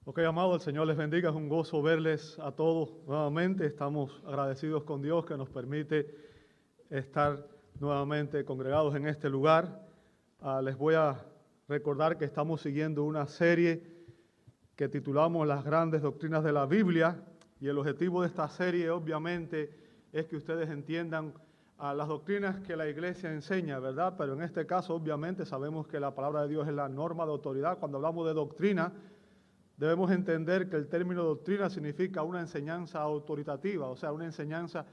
Ok, amado, el Señor les bendiga. Es un gozo verles a todos nuevamente. Estamos agradecidos con Dios que nos permite estar nuevamente congregados en este lugar. Les voy a recordar que estamos siguiendo una serie que titulamos Las Grandes Doctrinas de la Biblia, y el objetivo de esta serie obviamente es que ustedes entiendan las doctrinas que la iglesia enseña, ¿verdad? Pero en este caso obviamente sabemos que la palabra de Dios es la norma de autoridad. Cuando hablamos de doctrina, debemos entender que el término doctrina significa una enseñanza autoritativa, o sea, una enseñanza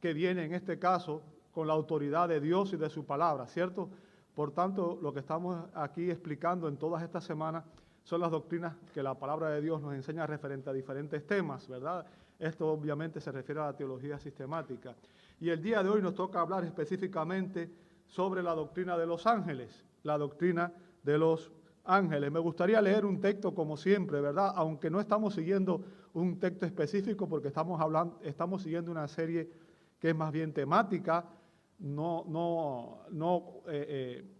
que viene en este caso con la autoridad de Dios y de su palabra, ¿cierto? Por tanto, lo que estamos aquí explicando en todas estas semanas son las doctrinas que la palabra de Dios nos enseña referente a diferentes temas, ¿verdad? Esto obviamente se refiere a la teología sistemática. Y el día de hoy nos toca hablar específicamente sobre la doctrina de los ángeles, la doctrina de los ángeles. Me gustaría leer un texto como siempre, ¿verdad? Aunque no estamos siguiendo un texto específico porque estamos siguiendo una serie que es más bien temática. No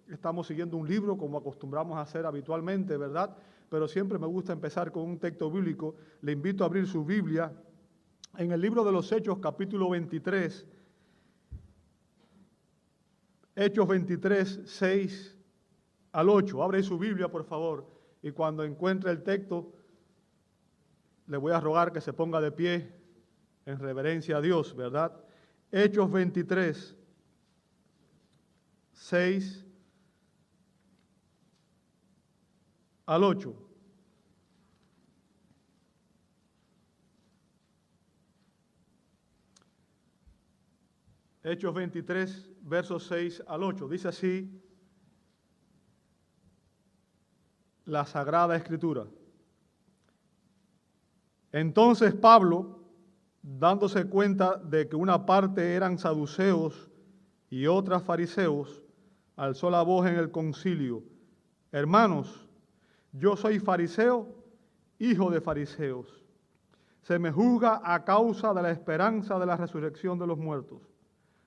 estamos siguiendo un libro como acostumbramos a hacer habitualmente, ¿verdad? Pero siempre me gusta empezar con un texto bíblico. Le invito a abrir su Biblia en el libro de los Hechos, capítulo 23. Hechos 23, 6 al 8. Abre su Biblia, por favor, y cuando encuentre el texto, le voy a rogar que se ponga de pie en reverencia a Dios, ¿verdad? Hechos 23, 6 al 8. Hechos 23, versos 6 al 8. Dice así la Sagrada Escritura. Entonces Pablo, dándose cuenta de que una parte eran saduceos y otras fariseos, alzó la voz en el concilio: hermanos, yo soy fariseo, hijo de fariseos. Se me juzga a causa de la esperanza de la resurrección de los muertos.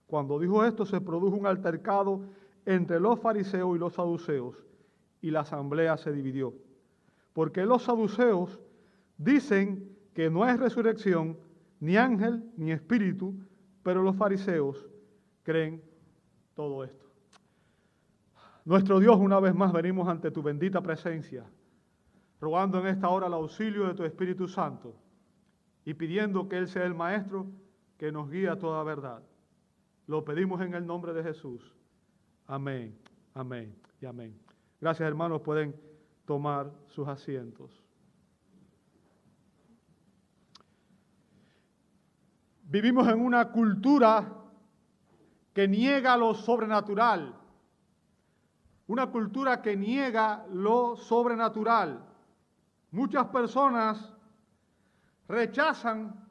Cuando dijo esto, se produjo un altercado entre los fariseos y los saduceos, y la asamblea se dividió. Porque los saduceos dicen que no hay resurrección, ni ángel, ni espíritu, pero los fariseos creen todo esto. Nuestro Dios, una vez más venimos ante tu bendita presencia, rogando en esta hora el auxilio de tu Espíritu Santo y pidiendo que Él sea el Maestro que nos guíe a toda verdad. Lo pedimos en el nombre de Jesús. Amén, amén y amén. Gracias, hermanos. Pueden tomar sus asientos. Vivimos en una cultura que niega lo sobrenatural. Una cultura que niega lo sobrenatural. Muchas personas rechazan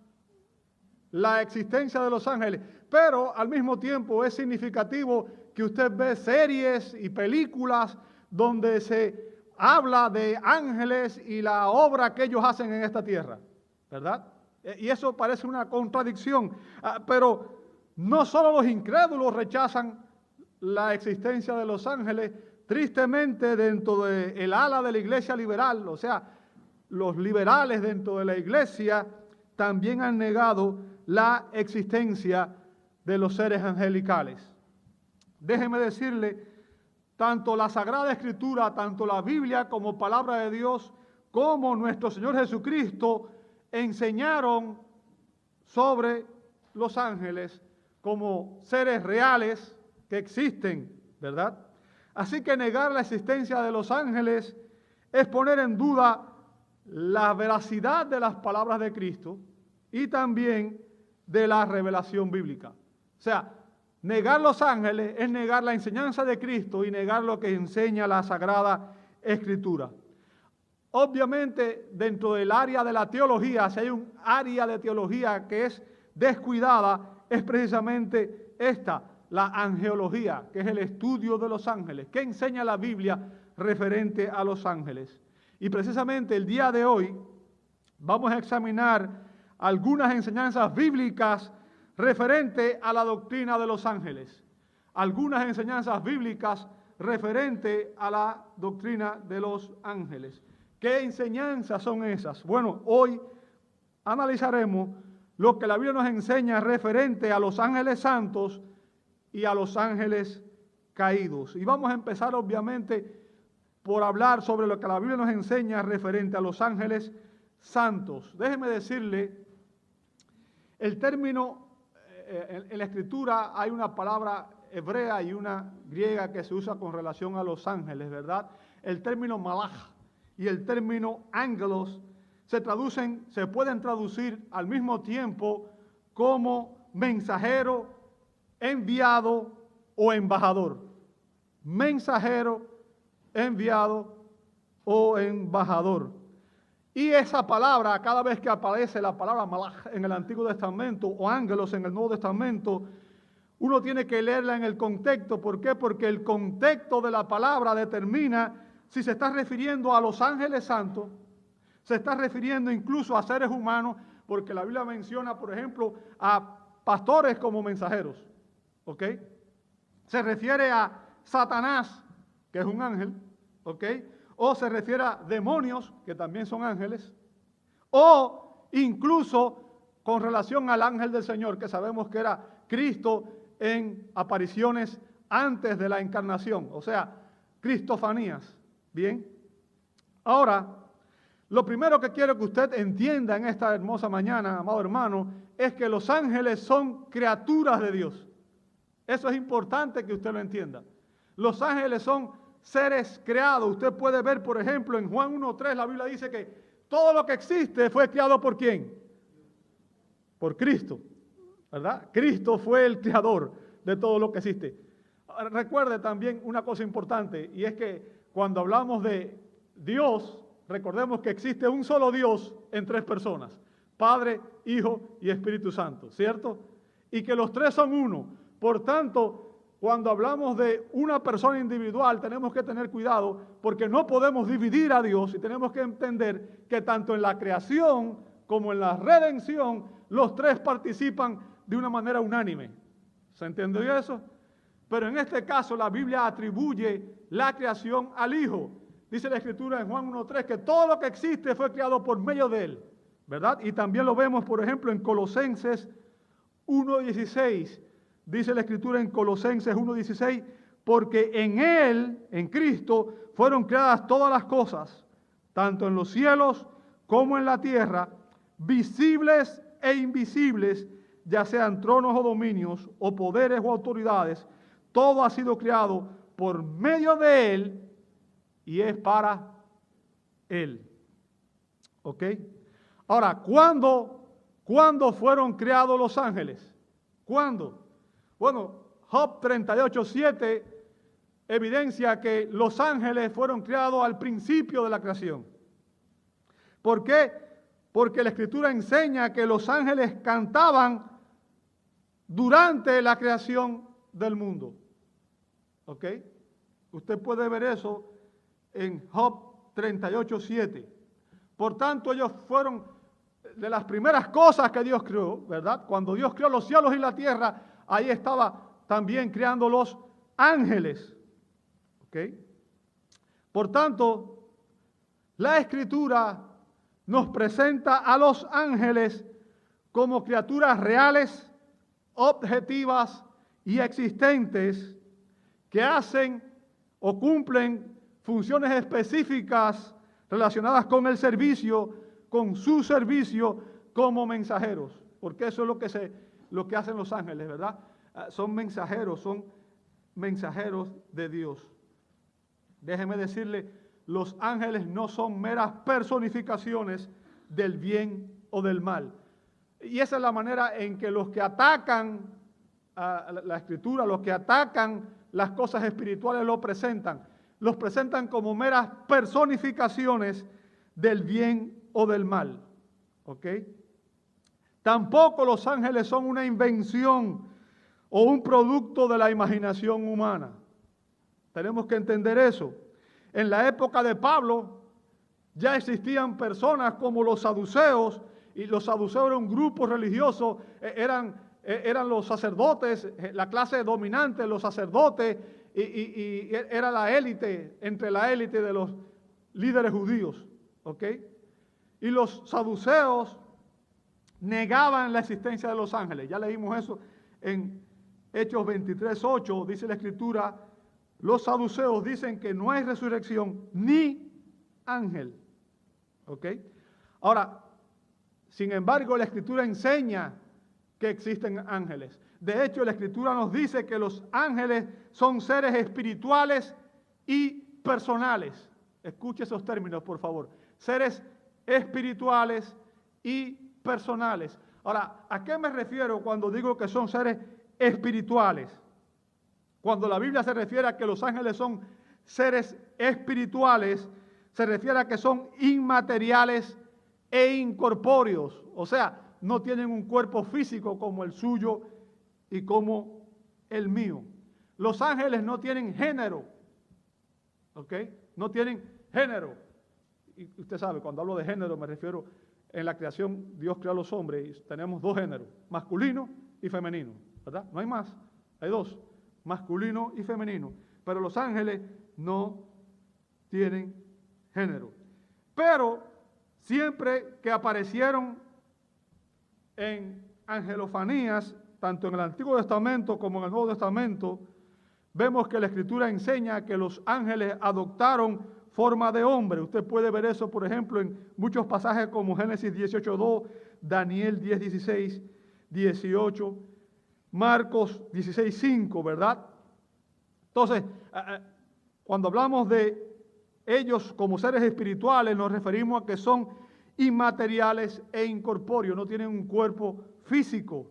la existencia de los ángeles, pero al mismo tiempo es significativo que usted ve series y películas donde se habla de ángeles y la obra que ellos hacen en esta tierra, ¿verdad? Y eso parece una contradicción, pero no solo los incrédulos rechazan la existencia de los ángeles. Tristemente, dentro del ala de la iglesia liberal, o sea, los liberales dentro de la iglesia también han negado la existencia de los seres angelicales. Déjeme decirle, tanto la Sagrada Escritura, tanto la Biblia como palabra de Dios, como nuestro Señor Jesucristo, enseñaron sobre los ángeles como seres reales que existen, ¿verdad? Así que negar la existencia de los ángeles es poner en duda la veracidad de las palabras de Cristo y también de la revelación bíblica. O sea, negar los ángeles es negar la enseñanza de Cristo y negar lo que enseña la Sagrada Escritura. Obviamente, dentro del área de la teología, si hay un área de teología que es descuidada, es precisamente esta, la angelología, que es el estudio de los ángeles. ¿Qué enseña la Biblia referente a los ángeles? Y precisamente el día de hoy vamos a examinar algunas enseñanzas bíblicas referente a la doctrina de los ángeles. Algunas enseñanzas bíblicas referente a la doctrina de los ángeles. ¿Qué enseñanzas son esas? Bueno, hoy analizaremos lo que la Biblia nos enseña referente a los ángeles santos y a los ángeles caídos. Y vamos a empezar obviamente por hablar sobre lo que la Biblia nos enseña referente a los ángeles santos. Déjeme decirle, el término, en la Escritura hay una palabra hebrea y una griega que se usa con relación a los ángeles, ¿verdad? El término malach y el término ángelos se pueden traducir al mismo tiempo como mensajero, enviado o embajador. Mensajero, enviado o embajador. Y esa palabra, cada vez que aparece la palabra malach en el Antiguo Testamento o ángelos en el Nuevo Testamento, uno tiene que leerla en el contexto. ¿Por qué? Porque el contexto de la palabra determina si se está refiriendo a los ángeles santos, se está refiriendo incluso a seres humanos, porque la Biblia menciona, por ejemplo, a pastores como mensajeros. ¿Ok? Se refiere a Satanás, que es un ángel, ¿ok? O se refiere a demonios, que también son ángeles, o incluso con relación al ángel del Señor, que sabemos que era Cristo en apariciones antes de la encarnación, o sea, cristofanías. Bien, ahora, lo primero que quiero que usted entienda en esta hermosa mañana, amado hermano, es que los ángeles son criaturas de Dios. Eso es importante que usted lo entienda. Los ángeles son seres creados. Usted puede ver, por ejemplo, en Juan 1:3, la Biblia dice que todo lo que existe fue creado ¿por quién? Por Cristo, ¿verdad? Cristo fue el creador de todo lo que existe. Recuerde también una cosa importante, y es que cuando hablamos de Dios, recordemos que existe un solo Dios en tres personas: Padre, Hijo y Espíritu Santo, ¿cierto? Y que los tres son uno. Por tanto, cuando hablamos de una persona individual, tenemos que tener cuidado porque no podemos dividir a Dios y tenemos que entender que tanto en la creación como en la redención, los tres participan de una manera unánime. ¿Se entendió eso? Pero en este caso la Biblia atribuye la creación al Hijo. Dice la Escritura en Juan 1:3 que todo lo que existe fue creado por medio de Él, ¿verdad? Y también lo vemos, por ejemplo, en Colosenses 1:16. Dice la Escritura en Colosenses 1:16, porque en Él, en Cristo, fueron creadas todas las cosas, tanto en los cielos como en la tierra, visibles e invisibles, ya sean tronos o dominios, o poderes o autoridades. Todo ha sido creado por medio de Él y es para Él. ¿Ok? Ahora, ¿cuándo fueron creados los ángeles? ¿Cuándo? Bueno, Job 38:7 evidencia que los ángeles fueron creados al principio de la creación. ¿Por qué? Porque la Escritura enseña que los ángeles cantaban durante la creación del mundo. ¿Ok? Usted puede ver eso en Job 38:7. Por tanto, ellos fueron de las primeras cosas que Dios creó, ¿verdad? Cuando Dios creó los cielos y la tierra, ahí estaba también creando los ángeles. ¿Ok? Por tanto, la Escritura nos presenta a los ángeles como criaturas reales, objetivas y existentes que hacen o cumplen funciones específicas relacionadas con el servicio, con su servicio como mensajeros. Porque eso es lo que hacen los ángeles, ¿verdad? Son mensajeros de Dios. Déjeme decirle, los ángeles no son meras personificaciones del bien o del mal. Y esa es la manera en que los que atacan la Escritura, los que atacan las cosas espirituales los presentan como meras personificaciones del bien o del mal. ¿Ok? Tampoco los ángeles son una invención o un producto de la imaginación humana. Tenemos que entender eso. En la época de Pablo ya existían personas como los saduceos, y los saduceos eran un grupo religioso, eran los sacerdotes, la clase dominante, los sacerdotes, y era la élite, entre la élite de los líderes judíos. ¿ok? Y los saduceos negaban la existencia de los ángeles. Ya leímos eso en Hechos 23:8, dice la Escritura, los saduceos dicen que no hay resurrección ni ángel, ¿ok? Ahora, sin embargo, la Escritura enseña que existen ángeles. De hecho, la Escritura nos dice que los ángeles son seres espirituales y personales. Escuche esos términos, por favor. Seres espirituales y personales. Ahora, ¿a qué me refiero cuando digo que son seres espirituales? Cuando la Biblia se refiere a que los ángeles son seres espirituales, se refiere a que son inmateriales e incorpóreos. O sea, no tienen un cuerpo físico como el suyo y como el mío. Los ángeles no tienen género. ¿Ok? No tienen género. Y usted sabe, cuando hablo de género me refiero, en la creación Dios creó a los hombres y tenemos dos géneros, masculino y femenino, ¿verdad? No hay más, hay dos, masculino y femenino. Pero los ángeles no tienen género. Pero siempre que aparecieron en angelofanías, tanto en el Antiguo Testamento como en el Nuevo Testamento, vemos que la Escritura enseña que los ángeles adoptaron forma de hombre. Usted puede ver eso, por ejemplo, en muchos pasajes como Génesis 18:2, Daniel 10:16, 18, Marcos 16:5, ¿verdad? Entonces, cuando hablamos de ellos como seres espirituales, nos referimos a que son inmateriales e incorpóreos, no tienen un cuerpo físico.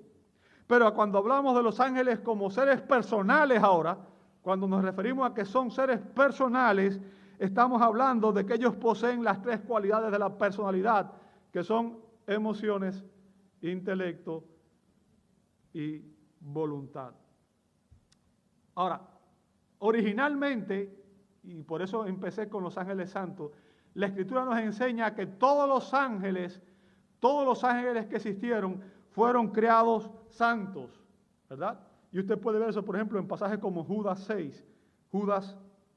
Pero cuando hablamos de los ángeles como seres personales ahora, cuando nos referimos a que son seres personales, estamos hablando de que ellos poseen las tres cualidades de la personalidad, que son emociones, intelecto y voluntad. Ahora, originalmente, y por eso empecé con los ángeles santos, la Escritura nos enseña que todos los ángeles que existieron, fueron creados santos, ¿verdad? Y usted puede ver eso, por ejemplo, en pasajes como Judas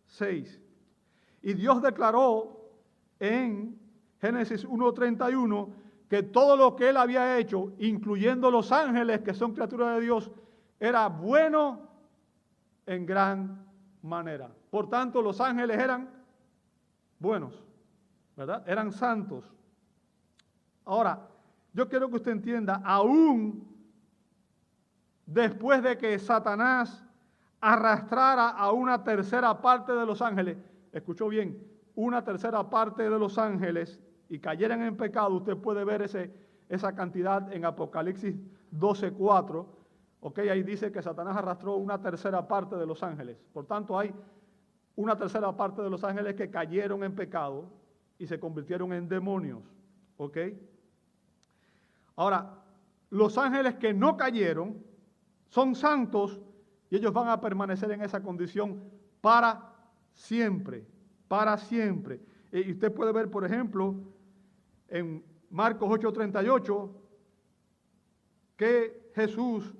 6. Y Dios declaró en Génesis 1:31 que todo lo que Él había hecho, incluyendo los ángeles que son criaturas de Dios, era bueno en gran manera. Por tanto, los ángeles eran buenos, ¿verdad? Eran santos. Ahora, yo quiero que usted entienda, aún después de que Satanás arrastrara a una tercera parte de los ángeles, escuchó bien, una tercera parte de los ángeles y cayeran en pecado, usted puede ver esa cantidad en Apocalipsis 12:4, ok, ahí dice que Satanás arrastró una tercera parte de los ángeles, por tanto hay una tercera parte de los ángeles que cayeron en pecado y se convirtieron en demonios, ok. Ahora, los ángeles que no cayeron son santos y ellos van a permanecer en esa condición para siempre, para siempre. Y usted puede ver, por ejemplo, en Marcos 8:38, que Jesús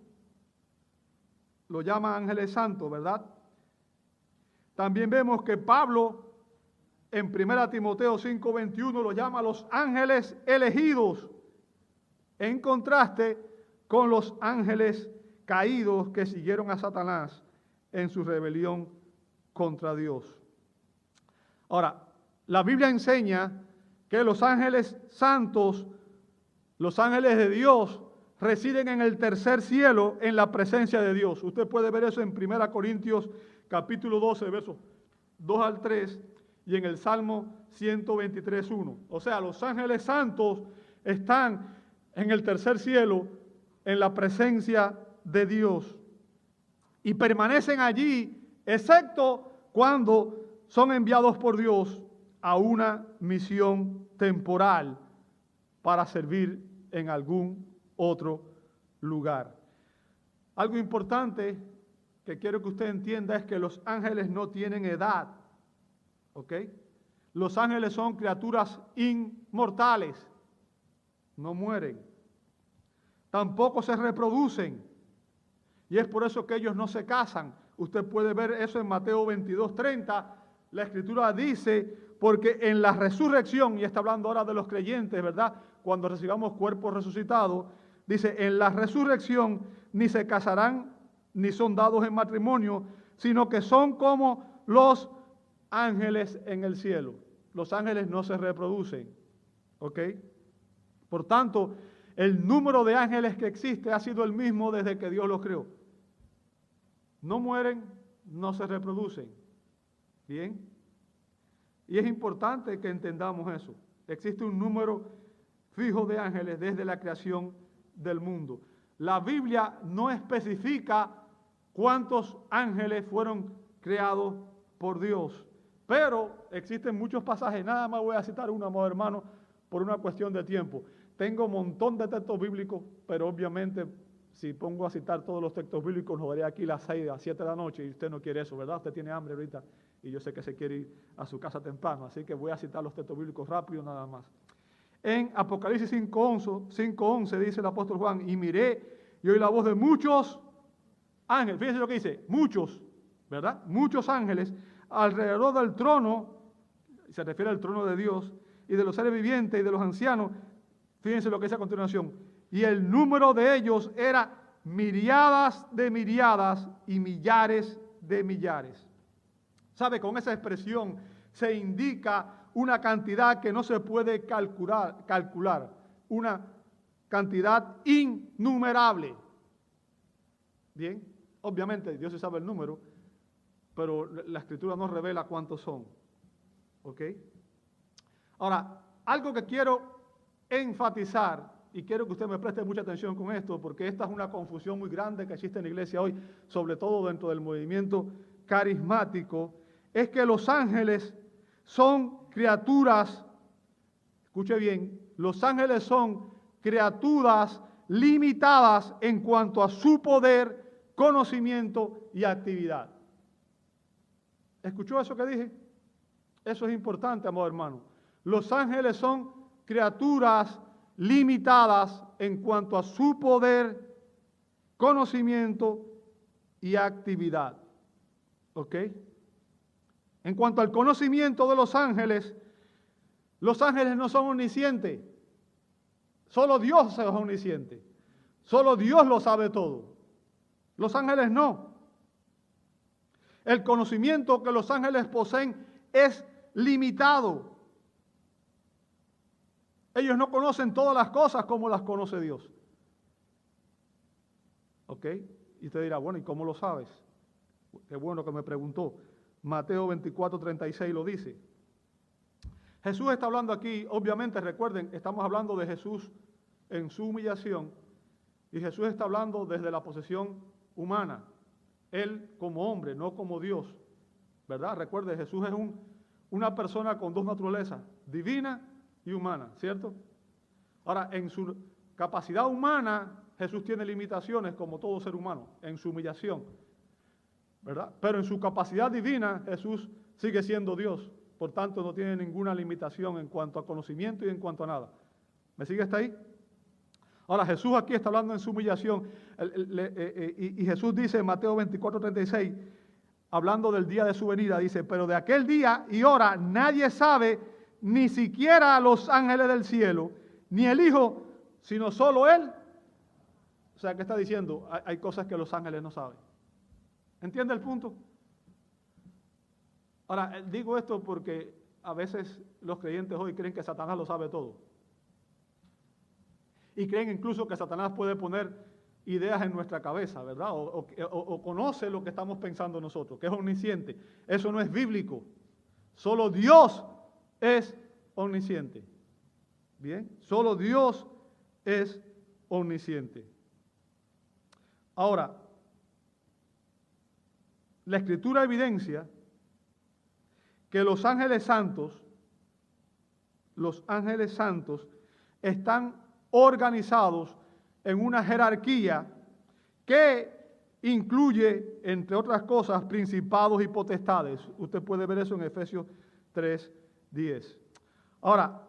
lo llama ángeles santos, ¿verdad? También vemos que Pablo en 1 Timoteo 5:21 lo llama los ángeles elegidos, en contraste con los ángeles caídos que siguieron a Satanás en su rebelión contra Dios. Ahora, la Biblia enseña que los ángeles santos, los ángeles de Dios, residen en el tercer cielo en la presencia de Dios. Usted puede ver eso en 1 Corintios capítulo 12, versos 2 al 3, y en el Salmo 123:1. O sea, los ángeles santos están en el tercer cielo, en la presencia de Dios, y permanecen allí, excepto cuando son enviados por Dios a una misión temporal para servir en algún otro lugar. Algo importante que quiero que usted entienda es que los ángeles no tienen edad, ¿ok? Los ángeles son criaturas inmortales, no mueren, tampoco se reproducen, y es por eso que ellos no se casan. Usted puede ver eso en Mateo 22:30. La Escritura dice, porque en la resurrección, y está hablando ahora de los creyentes, ¿verdad? Cuando recibamos cuerpos resucitados, dice, en la resurrección ni se casarán, ni son dados en matrimonio, sino que son como los ángeles en el cielo. Los ángeles no se reproducen, ¿ok? Por tanto, el número de ángeles que existe ha sido el mismo desde que Dios los creó. No mueren, no se reproducen. ¿Bien? Y es importante que entendamos eso. Existe un número fijo de ángeles desde la creación del mundo. La Biblia no especifica cuántos ángeles fueron creados por Dios, pero existen muchos pasajes. Nada más voy a citar uno, amado hermano, por una cuestión de tiempo. Tengo un montón de textos bíblicos, pero obviamente si pongo a citar todos los textos bíblicos nos daría aquí las 6 a 7 de la noche y usted no quiere eso, ¿verdad? Usted tiene hambre ahorita y yo sé que se quiere ir a su casa temprano, así que voy a citar los textos bíblicos rápido nada más. En Apocalipsis 5:11 dice el apóstol Juan, y miré y oí la voz de muchos ángeles, fíjense lo que dice, muchos, ¿verdad? Muchos ángeles alrededor del trono, se refiere al trono de Dios, y de los seres vivientes y de los ancianos. Fíjense lo que dice a continuación. Y el número de ellos era miriadas de miriadas y millares de millares. ¿Sabe? Con esa expresión se indica una cantidad que no se puede calcular, una cantidad innumerable. Bien, obviamente Dios sí sabe el número, pero la Escritura no revela cuántos son. ¿Ok? Ahora, algo que quiero enfatizar, y quiero que usted me preste mucha atención con esto, porque esta es una confusión muy grande que existe en la iglesia hoy, sobre todo dentro del movimiento carismático, es que los ángeles son criaturas, escuche bien, los ángeles son criaturas limitadas en cuanto a su poder, conocimiento y actividad. ¿Escuchó eso que dije? Eso es importante, amado hermano. Los ángeles son criaturas limitadas en cuanto a su poder, conocimiento y actividad. ¿Ok? En cuanto al conocimiento de los ángeles no son omniscientes. Solo Dios es omnisciente. Solo Dios lo sabe todo. Los ángeles no. El conocimiento que los ángeles poseen es limitado. Ellos no conocen todas las cosas como las conoce Dios. ¿Ok? Y usted dirá, bueno, ¿y cómo lo sabes? Qué bueno que me preguntó. Mateo 24:36 lo dice. Jesús está hablando aquí, obviamente recuerden, estamos hablando de Jesús en su humillación, y Jesús está hablando desde la posición humana. Él como hombre, no como Dios. ¿Verdad? Recuerde, Jesús es una persona con dos naturalezas, divina y humana, ¿cierto? Ahora, en su capacidad humana, Jesús tiene limitaciones como todo ser humano, en su humillación, ¿verdad? Pero en su capacidad divina, Jesús sigue siendo Dios, por tanto no tiene ninguna limitación en cuanto a conocimiento y en cuanto a nada. ¿Me sigue hasta ahí? Ahora, Jesús aquí está hablando en su humillación, y Jesús dice en Mateo 24:36, hablando del día de su venida, dice, pero de aquel día y hora nadie sabe, ni siquiera los ángeles del cielo, ni el Hijo, sino solo Él. O sea, ¿qué está diciendo? Hay cosas que los ángeles no saben. ¿Entiende el punto? Ahora, digo esto porque a veces los creyentes hoy creen que Satanás lo sabe todo. Y creen incluso que Satanás puede poner ideas en nuestra cabeza, ¿verdad? O conoce lo que estamos pensando nosotros, que es omnisciente. Eso no es bíblico. Solo Dios es omnisciente. Bien, solo Dios es omnisciente. Ahora, la Escritura evidencia que los ángeles santos están organizados en una jerarquía que incluye, entre otras cosas, principados y potestades. Usted puede ver eso en Efesios 3:10. Ahora,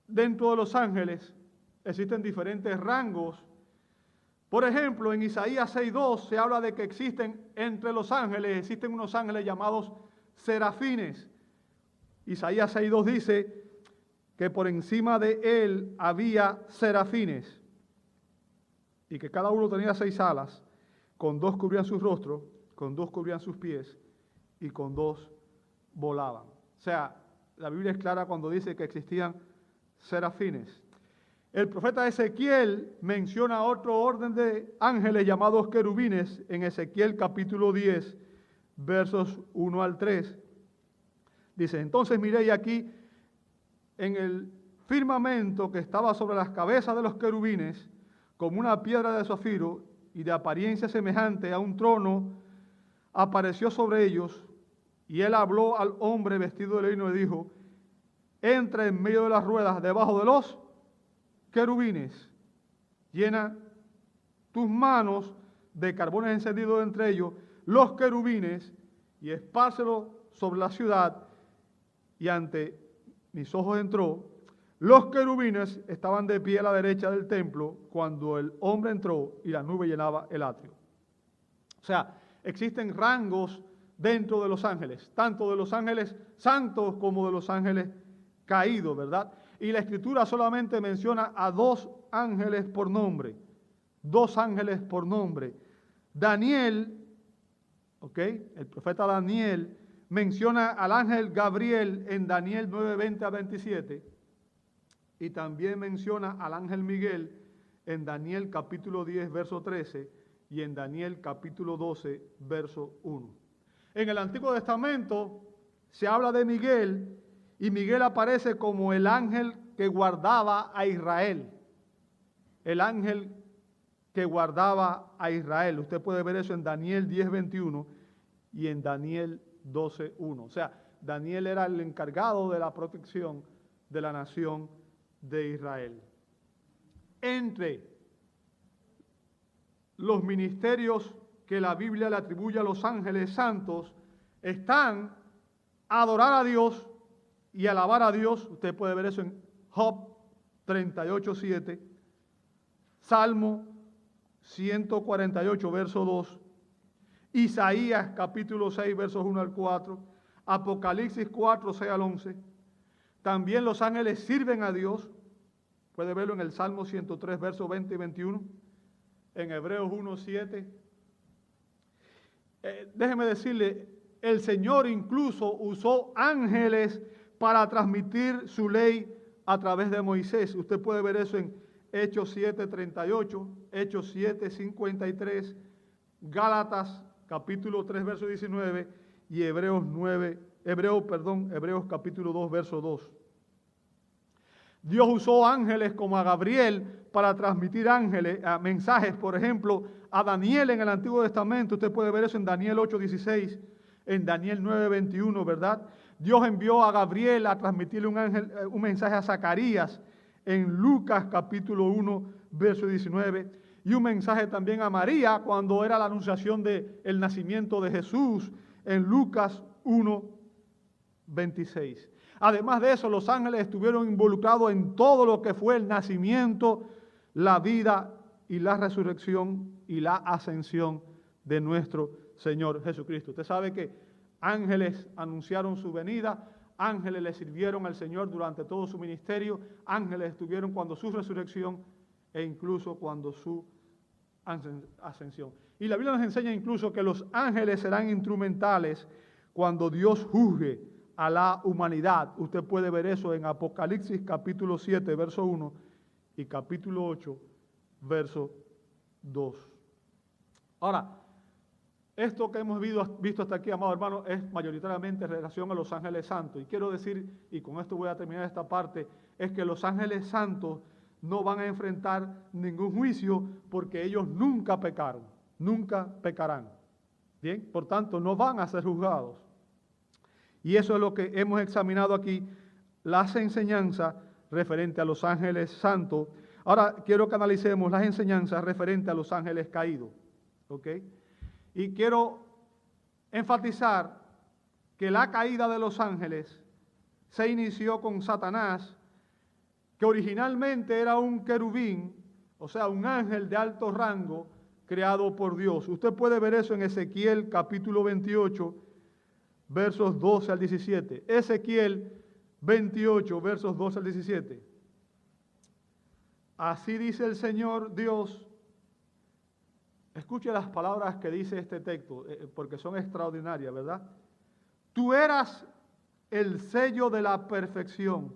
dentro de los ángeles existen diferentes rangos. Por ejemplo, en Isaías 6:2 se habla de que existen entre los ángeles, existen unos ángeles llamados serafines. Isaías 6:2 dice que por encima de él había serafines y que cada uno tenía 6 alas, con 2 cubrían sus rostros, con 2 cubrían sus pies y con 2 volaban. O sea, la Biblia es clara cuando dice que existían serafines. El profeta Ezequiel menciona otro orden de ángeles llamados querubines en Ezequiel capítulo 10, versos 1 al 3. Dice, entonces miré y aquí en el firmamento que estaba sobre las cabezas de los querubines, como una piedra de zafiro y de apariencia semejante a un trono, apareció sobre ellos, y él habló al hombre vestido de lino y dijo, entra en medio de las ruedas debajo de los querubines, llena tus manos de carbones encendidos entre ellos, los querubines, y espárcelo sobre la ciudad, y ante mis ojos entró. Los querubines estaban de pie a la derecha del templo cuando el hombre entró y la nube llenaba el atrio. O sea, existen rangos dentro de los ángeles, tanto de los ángeles santos como de los ángeles caídos, ¿verdad? Y la Escritura solamente menciona a 2 ángeles por nombre. 2 ángeles por nombre. Daniel, ¿ok? El profeta Daniel menciona al ángel Gabriel en Daniel 9:20 a 27. Y también menciona al ángel Miguel en Daniel capítulo 10, verso 13. Y en Daniel capítulo 12, verso 1. En el Antiguo Testamento se habla de Miguel, y Miguel aparece como el ángel que guardaba a Israel. El ángel que guardaba a Israel. Usted puede ver eso en Daniel 10:21 y en Daniel 12:1. O sea, Daniel era el encargado de la protección de la nación de Israel. Entre los ministerios que la Biblia le atribuye a los ángeles santos están adorar a Dios y alabar a Dios. Usted puede ver eso en Job 38:7, Salmo 148, verso 2, Isaías capítulo 6, versos 1 al 4, Apocalipsis 4, 6 al 11. También los ángeles sirven a Dios. Puede verlo en el Salmo 103, versos 20 y 21, en Hebreos 1, 7. Déjeme decirle, el Señor incluso usó ángeles para transmitir su ley a través de Moisés. Usted puede ver eso en Hechos 7:38, Hechos 7:53, Gálatas capítulo 3, verso 19 y Hebreos capítulo 2, verso 2. Dios usó ángeles como a Gabriel para transmitir mensajes, por ejemplo, a Daniel en el Antiguo Testamento. Usted puede ver eso en Daniel 8:16, en Daniel 9:21, ¿verdad? Dios envió a Gabriel a transmitirle un mensaje a Zacarías en Lucas capítulo 1, verso 19, y un mensaje también a María cuando era la anunciación del nacimiento de Jesús en Lucas 1:26. Además de eso, los ángeles estuvieron involucrados en todo lo que fue el nacimiento, la vida y la resurrección y la ascensión de nuestro Señor Jesucristo. Usted sabe que ángeles anunciaron su venida, ángeles le sirvieron al Señor durante todo su ministerio, ángeles estuvieron cuando su resurrección e incluso cuando su ascensión. Y la Biblia nos enseña incluso que los ángeles serán instrumentales cuando Dios juzgue a la humanidad. Usted puede ver eso en Apocalipsis capítulo 7, verso 1 y capítulo 8, verso 2. Ahora, esto que hemos visto hasta aquí, amado hermano, es mayoritariamente en relación a los ángeles santos. Y quiero decir, y con esto voy a terminar esta parte, es que los ángeles santos no van a enfrentar ningún juicio porque ellos nunca pecaron, nunca pecarán. Bien, por tanto, no van a ser juzgados. Y eso es lo que hemos examinado aquí, las enseñanzas referentes a los ángeles santos. Ahora quiero que analicemos las enseñanzas referentes a los ángeles caídos. ¿Ok? Y quiero enfatizar que la caída de los ángeles se inició con Satanás, que originalmente era un querubín, o sea, un ángel de alto rango creado por Dios. Usted puede ver eso en Ezequiel capítulo 28, versos 12 al 17. Ezequiel 28, versos 12 al 17. Así dice el Señor Dios. Escuche las palabras que dice este texto, porque son extraordinarias, ¿verdad? Tú eras el sello de la perfección,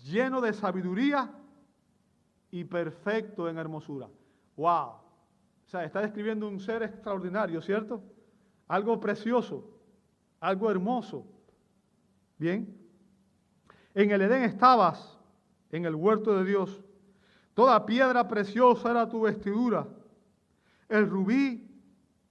lleno de sabiduría y perfecto en hermosura. ¡Wow! O sea, está describiendo un ser extraordinario, ¿cierto? Algo precioso, algo hermoso. Bien. En el Edén estabas, en el huerto de Dios. Toda piedra preciosa era tu vestidura. El rubí,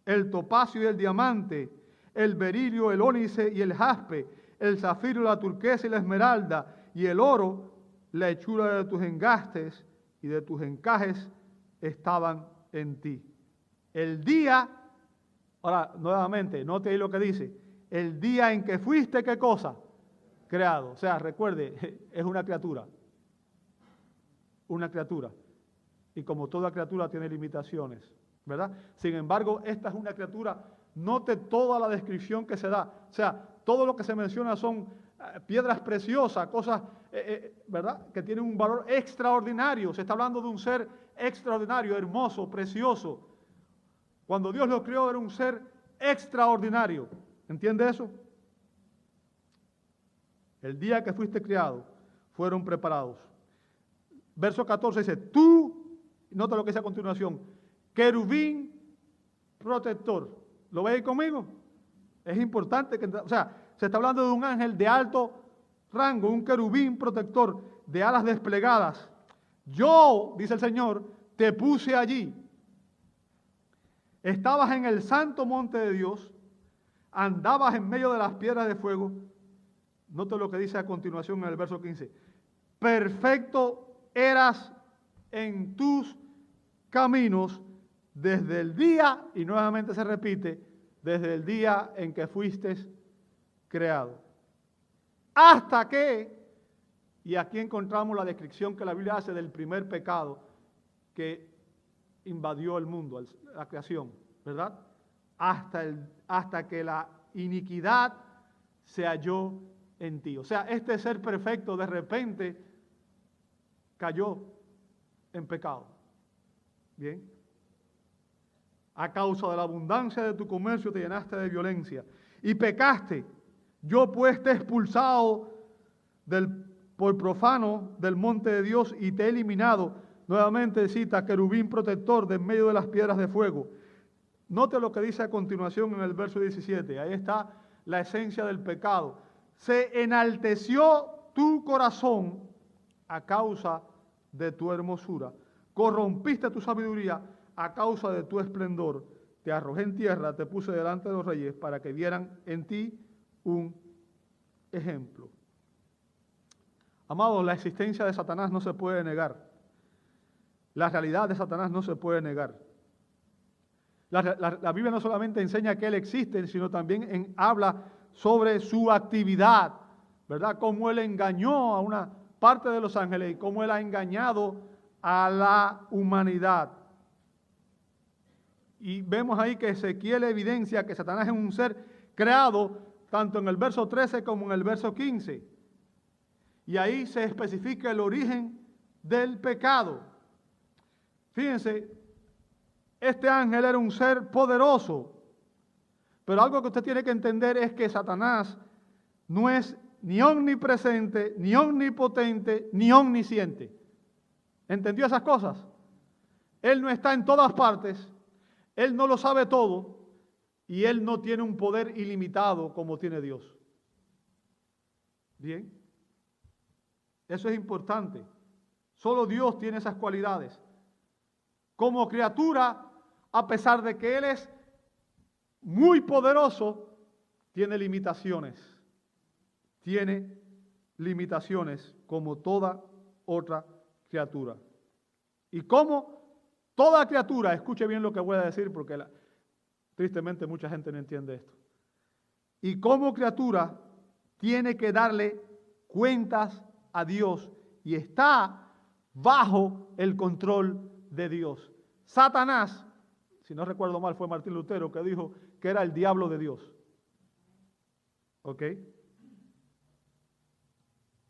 el topacio y el diamante, el berilio, el ónice y el jaspe, el zafiro, la turquesa y la esmeralda, y el oro, la hechura de tus engastes y de tus encajes estaban en ti. El día, ahora nuevamente, note ahí lo que dice, el día en que fuiste, ¿qué cosa? Creado. O sea, recuerde, es una criatura. Una criatura. Y como toda criatura tiene limitaciones, ¿verdad? Sin embargo, esta es una criatura. Note toda la descripción que se da. O sea, todo lo que se menciona son piedras preciosas, cosas, ¿verdad? Que tienen un valor extraordinario. Se está hablando de un ser extraordinario, hermoso, precioso. Cuando Dios lo creó era un ser extraordinario. ¿Entiende eso? El día que fuiste criado, fueron preparados. Verso 14 dice, tú, nota lo que dice a continuación, querubín protector. ¿Lo veis conmigo? Es importante que, o sea, se está hablando de un ángel de alto rango, un querubín protector de alas desplegadas. Yo, dice el Señor, te puse allí. Estabas en el santo monte de Dios, andabas en medio de las piedras de fuego. Note lo que dice a continuación en el verso 15. Perfecto eras en tus caminos desde el día, y nuevamente se repite, desde el día en que fuiste creado. Hasta que, y aquí encontramos la descripción que la Biblia hace del primer pecado que invadió el mundo, la creación, ¿verdad? Hasta que la iniquidad se halló en ti. O sea, este ser perfecto de repente cayó en pecado. Bien. A causa de la abundancia de tu comercio te llenaste de violencia y pecaste. Yo pues te he expulsado por profano del monte de Dios y te he eliminado. Nuevamente cita querubín protector de en medio de las piedras de fuego. Note lo que dice a continuación en el verso 17. Ahí está la esencia del pecado. Se enalteció tu corazón a causa de tu hermosura. Corrompiste tu sabiduría a causa de tu esplendor. Te arrojé en tierra, te puse delante de los reyes para que vieran en ti un ejemplo. Amados, la existencia de Satanás no se puede negar. La realidad de Satanás no se puede negar. La Biblia no solamente enseña que él existe, sino también habla sobre su actividad, ¿verdad? Cómo él engañó a una parte de los ángeles y cómo él ha engañado a la humanidad. Y vemos ahí que Ezequiel evidencia que Satanás es un ser creado tanto en el verso 13 como en el verso 15. Y ahí se especifica el origen del pecado. Fíjense, este ángel era un ser poderoso, pero algo que usted tiene que entender es que Satanás no es ni omnipresente, ni omnipotente, ni omnisciente. ¿Entendió esas cosas? Él no está en todas partes, él no lo sabe todo y él no tiene un poder ilimitado como tiene Dios. Bien, eso es importante. Solo Dios tiene esas cualidades. Como criatura, a pesar de que Él es muy poderoso, tiene limitaciones. Tiene limitaciones como toda otra criatura. Y como toda criatura, escuche bien lo que voy a decir porque tristemente mucha gente no entiende esto. Y como criatura tiene que darle cuentas a Dios y está bajo el control de Dios. Satanás, si no recuerdo mal, fue Martín Lutero que dijo que era el diablo de Dios. ¿Ok?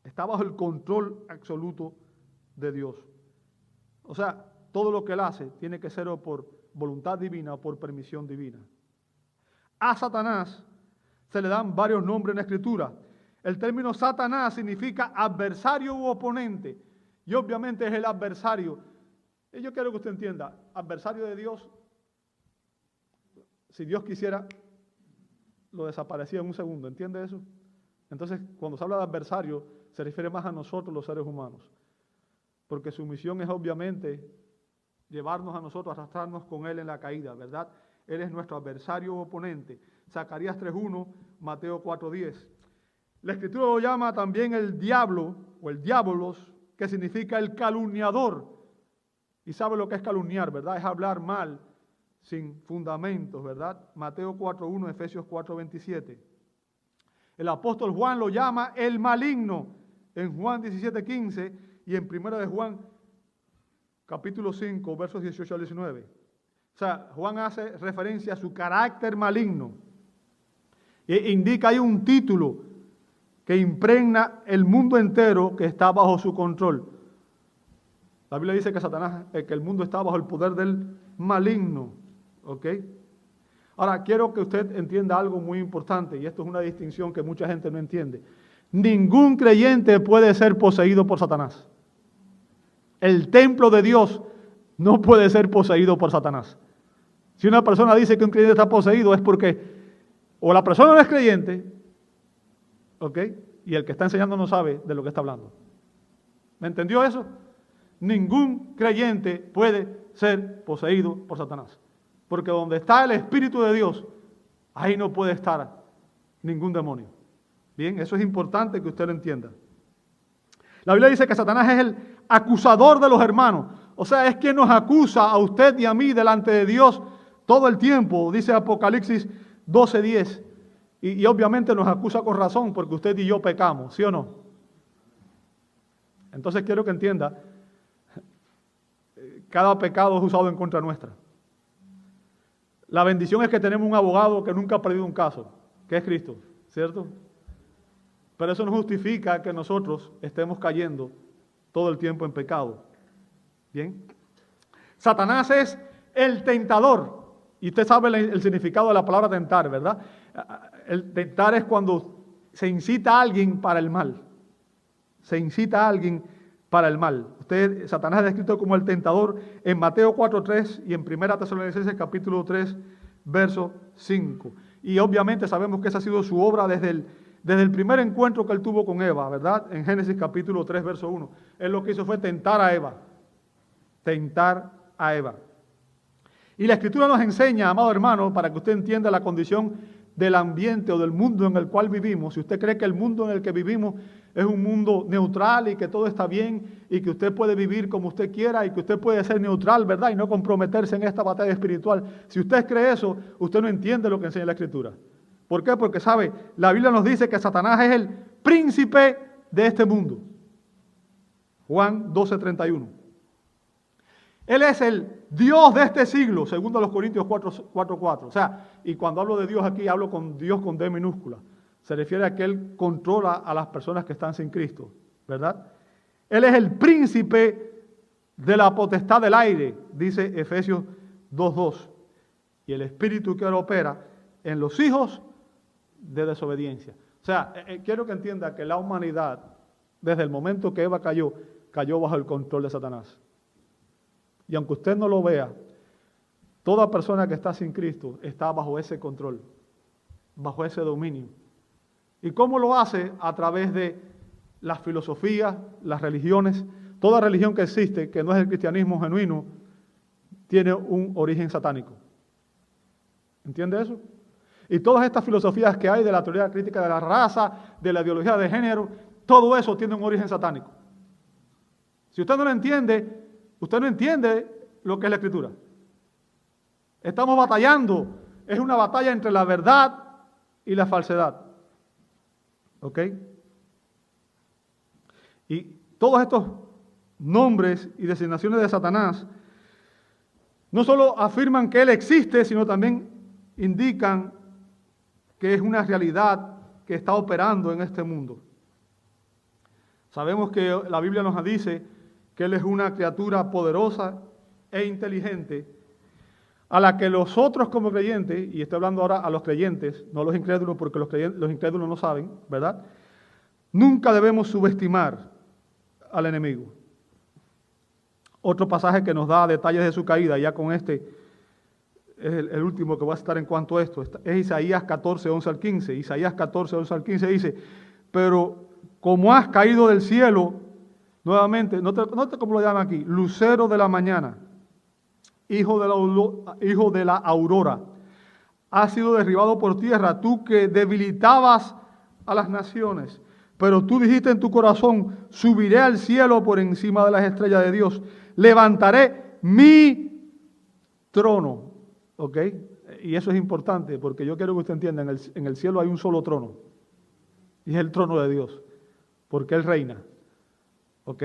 Está bajo el control absoluto de Dios. O sea, todo lo que él hace tiene que ser o por voluntad divina o por permisión divina. A Satanás se le dan varios nombres en la Escritura. El término Satanás significa adversario u oponente. Y obviamente es el adversario. Y yo quiero que usted entienda, adversario de Dios, si Dios quisiera, lo desaparecía en un segundo. ¿Entiende eso? Entonces, cuando se habla de adversario, se refiere más a nosotros los seres humanos. Porque su misión es obviamente llevarnos a nosotros, arrastrarnos con Él en la caída, ¿verdad? Él es nuestro adversario o oponente. Zacarías 3.1, Mateo 4.10. La Escritura lo llama también el diablo o el diabolos, que significa el calumniador. Y sabe lo que es calumniar, ¿verdad? Es hablar mal, sin fundamentos, ¿verdad? Mateo 4.1, Efesios 4.27. El apóstol Juan lo llama el maligno en Juan 17.15 y en 1 de Juan capítulo 5, versos 18 al 19. O sea, Juan hace referencia a su carácter maligno. E indica ahí un título que impregna el mundo entero que está bajo su control. La Biblia dice que Satanás, que el mundo está bajo el poder del maligno. ¿Ok? Ahora, quiero que usted entienda algo muy importante, y esto es una distinción que mucha gente no entiende. Ningún creyente puede ser poseído por Satanás. El templo de Dios no puede ser poseído por Satanás. Si una persona dice que un creyente está poseído es porque o la persona no es creyente, ¿ok? Y el que está enseñando no sabe de lo que está hablando. ¿Me entendió eso? Ningún creyente puede ser poseído por Satanás. Porque donde está el Espíritu de Dios, ahí no puede estar ningún demonio. Bien, eso es importante que usted lo entienda. La Biblia dice que Satanás es el acusador de los hermanos. O sea, es quien nos acusa a usted y a mí delante de Dios todo el tiempo. Dice Apocalipsis 12:10. Y obviamente nos acusa con razón porque usted y yo pecamos, ¿sí o no? Entonces quiero que entienda, cada pecado es usado en contra nuestra. La bendición es que tenemos un abogado que nunca ha perdido un caso, que es Cristo, ¿cierto? Pero eso no justifica que nosotros estemos cayendo todo el tiempo en pecado. ¿Bien? Satanás es el tentador. Y usted sabe el significado de la palabra tentar, ¿verdad? El tentar es cuando se incita a alguien para el mal. Se incita a alguien para el mal. Satanás es descrito como el tentador en Mateo 4.3 y en 1 Tesalonicenses capítulo 3, verso 5. Y obviamente sabemos que esa ha sido su obra desde el primer encuentro que él tuvo con Eva, ¿verdad? En Génesis capítulo 3, verso 1. Él lo que hizo fue tentar a Eva. Tentar a Eva. Y la Escritura nos enseña, amado hermano, para que usted entienda la condición del ambiente o del mundo en el cual vivimos. Si usted cree que el mundo en el que vivimos es un mundo neutral y que todo está bien y que usted puede vivir como usted quiera y que usted puede ser neutral, ¿verdad? Y no comprometerse en esta batalla espiritual. Si usted cree eso, usted no entiende lo que enseña la Escritura. ¿Por qué? Porque, ¿sabe? La Biblia nos dice que Satanás es el príncipe de este mundo. Juan 12:31. Él es el Dios de este siglo, segundo a los Corintios 4:4. O sea, y cuando hablo de Dios aquí, hablo con Dios con D minúscula. Se refiere a que Él controla a las personas que están sin Cristo, ¿verdad? Él es el príncipe de la potestad del aire, dice Efesios 2:2. Y el espíritu que ahora opera en los hijos de desobediencia. O sea, quiero que entienda que la humanidad, desde el momento que Eva cayó bajo el control de Satanás. Y aunque usted no lo vea, toda persona que está sin Cristo está bajo ese control, bajo ese dominio. ¿Y cómo lo hace? A través de las filosofías, las religiones. Toda religión que existe, que no es el cristianismo genuino, tiene un origen satánico. ¿Entiende eso? Y todas estas filosofías que hay de la teoría crítica de la raza, de la ideología de género, todo eso tiene un origen satánico. Si usted no lo entiende, usted no entiende lo que es la Escritura. Estamos batallando. Es una batalla entre la verdad y la falsedad. ¿Ok? Y todos estos nombres y designaciones de Satanás no solo afirman que él existe, sino también indican que es una realidad que está operando en este mundo. Sabemos que la Biblia nos dice que Él es una criatura poderosa e inteligente, a la que nosotros como creyentes, y estoy hablando ahora a los creyentes, no a los incrédulos, porque los incrédulos no saben, ¿verdad? Nunca debemos subestimar al enemigo. Otro pasaje que nos da detalles de su caída, ya con este es el último que voy a citar en cuanto a esto, es Isaías 14, 11 al 15. Isaías 14, 11 al 15 dice, pero como has caído del cielo, nuevamente, note cómo lo llaman aquí, lucero de la mañana, hijo de la aurora, has sido derribado por tierra, tú que debilitabas a las naciones. Pero tú dijiste en tu corazón, subiré al cielo por encima de las estrellas de Dios, levantaré mi trono. ¿Ok? Y eso es importante porque yo quiero que usted entienda, en el cielo hay un solo trono, y es el trono de Dios, porque Él reina. ¿Ok?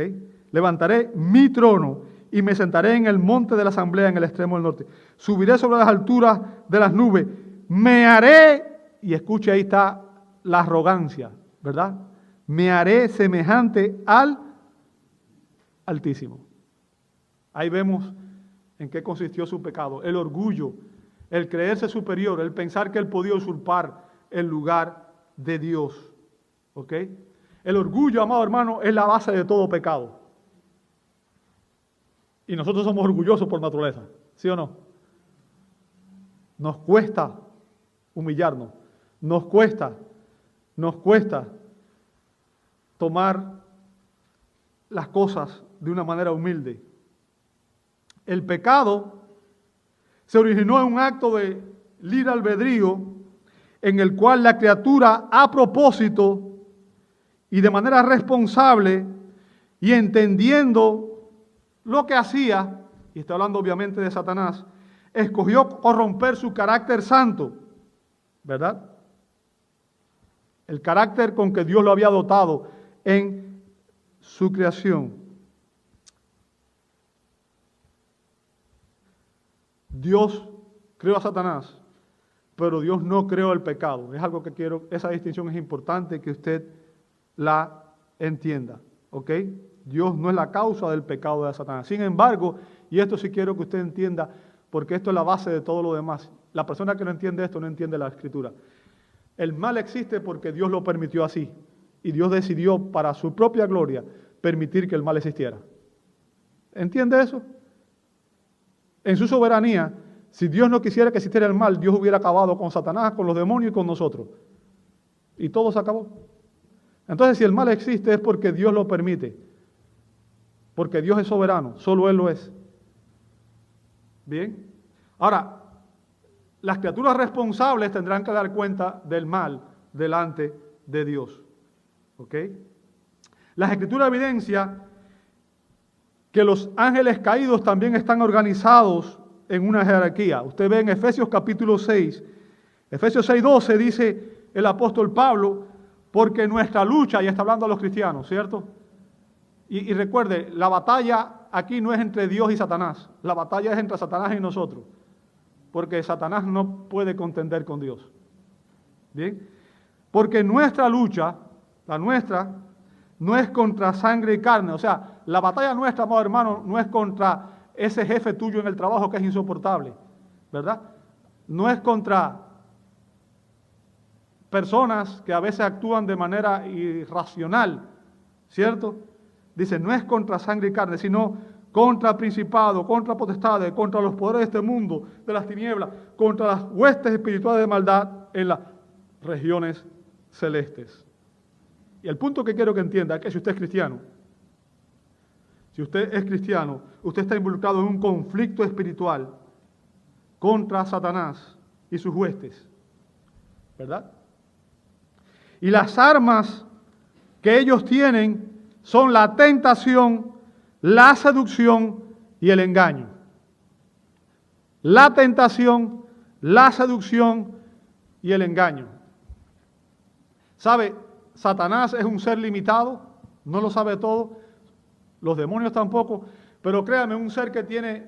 Levantaré mi trono y me sentaré en el monte de la asamblea en el extremo del norte. Subiré sobre las alturas de las nubes, me haré, y escuche, ahí está la arrogancia, ¿verdad? Me haré semejante al Altísimo. Ahí vemos en qué consistió su pecado. El orgullo, el creerse superior, el pensar que él podía usurpar el lugar de Dios. ¿Ok? El orgullo, amado hermano, es la base de todo pecado. Y nosotros somos orgullosos por naturaleza, ¿sí o no? Nos cuesta humillarnos, nos cuesta tomar las cosas de una manera humilde. El pecado se originó en un acto de libre albedrío en el cual la criatura, a propósito y de manera responsable y entendiendo lo que hacía, y estoy hablando obviamente de Satanás, escogió corromper su carácter santo, ¿verdad? El carácter con que Dios lo había dotado en su creación. Dios creó a Satanás, pero Dios no creó el pecado. Es algo que quiero, esa distinción es importante que usted la entienda, ¿ok? Dios no es la causa del pecado de Satanás. Sin embargo, y esto sí quiero que usted entienda, porque esto es la base de todo lo demás. La persona que no entiende esto no entiende la Escritura. El mal existe porque Dios lo permitió así. Y Dios decidió para su propia gloria permitir que el mal existiera. ¿Entiende eso? En su soberanía, si Dios no quisiera que existiera el mal, Dios hubiera acabado con Satanás, con los demonios y con nosotros. Y todo se acabó. Entonces, si el mal existe es porque Dios lo permite. Porque Dios es soberano, solo Él lo es. Bien. Ahora, las criaturas responsables tendrán que dar cuenta del mal delante de Dios. ¿Ok? Las Escrituras evidencian que los ángeles caídos también están organizados en una jerarquía. Usted ve en Efesios capítulo 6, Efesios 6:12 dice el apóstol Pablo, porque nuestra lucha, y está hablando a los cristianos, ¿cierto? Y recuerde, la batalla aquí no es entre Dios y Satanás, la batalla es entre Satanás y nosotros, porque Satanás no puede contender con Dios. ¿Bien? Porque nuestra lucha, la nuestra, no es contra sangre y carne, o sea, la batalla nuestra, amado hermano, no es contra ese jefe tuyo en el trabajo que es insoportable, ¿verdad? No es contra personas que a veces actúan de manera irracional, ¿cierto? Dice, no es contra sangre y carne, sino contra principados, contra potestades, contra los poderes de este mundo, de las tinieblas, contra las huestes espirituales de maldad en las regiones celestes. Y el punto que quiero que entienda es que si usted es cristiano, usted está involucrado en un conflicto espiritual contra Satanás y sus huestes, ¿verdad? Y las armas que ellos tienen son la tentación, la seducción y el engaño. La tentación, la seducción y el engaño. ¿Sabe? Satanás es un ser limitado, no lo sabe todo, los demonios tampoco, pero créame, un ser que tiene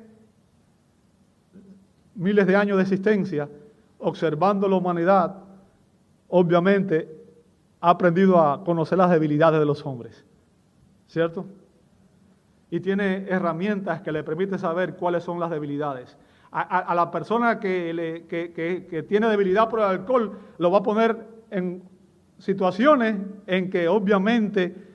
miles de años de existencia, observando la humanidad, obviamente ha aprendido a conocer las debilidades de los hombres, ¿cierto? Y tiene herramientas que le permiten saber cuáles son las debilidades. A la persona que tiene debilidad por el alcohol, lo va a poner en situaciones en que obviamente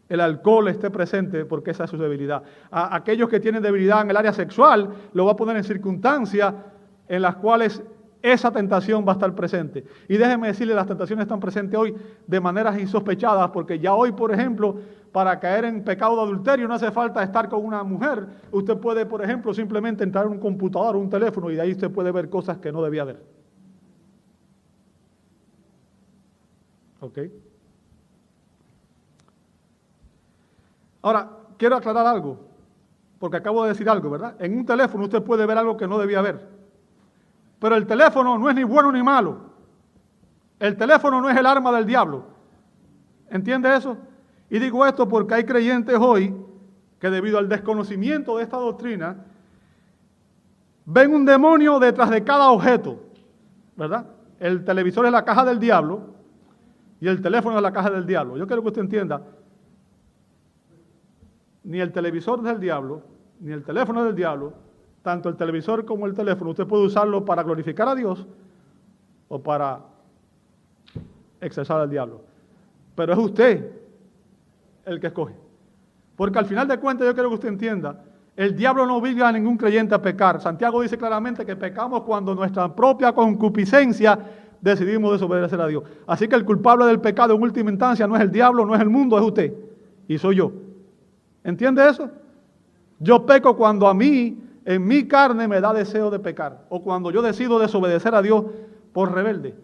el alcohol esté presente porque esa es su debilidad. A aquellos que tienen debilidad en el área sexual, lo va a poner en circunstancias en las cuales esa tentación va a estar presente. Y déjenme decirle, las tentaciones están presentes hoy de maneras insospechadas, porque ya hoy, por ejemplo, para caer en pecado de adulterio no hace falta estar con una mujer. Usted puede, por ejemplo, simplemente entrar en un computador o un teléfono y de ahí usted puede ver cosas que no debía ver. ¿Ok? Ahora, quiero aclarar algo, porque acabo de decir algo, ¿verdad? En un teléfono usted puede ver algo que no debía ver. Pero el teléfono no es ni bueno ni malo. El teléfono no es el arma del diablo. ¿Entiende eso? Y digo esto porque hay creyentes hoy que debido al desconocimiento de esta doctrina, ven un demonio detrás de cada objeto, ¿verdad? El televisor es la caja del diablo y el teléfono es la caja del diablo. Yo quiero que usted entienda, ni el televisor es del diablo, ni el teléfono es del diablo. Tanto el televisor como el teléfono, usted puede usarlo para glorificar a Dios o para exaltar al diablo. Pero es usted el que escoge. Porque al final de cuentas yo quiero que usted entienda, el diablo no obliga a ningún creyente a pecar. Santiago dice claramente que pecamos cuando nuestra propia concupiscencia decidimos desobedecer a Dios. Así que el culpable del pecado en última instancia no es el diablo, no es el mundo, es usted. Y soy yo. ¿Entiende eso? Yo peco cuando a mí, en mi carne, me da deseo de pecar. O cuando yo decido desobedecer a Dios por rebelde.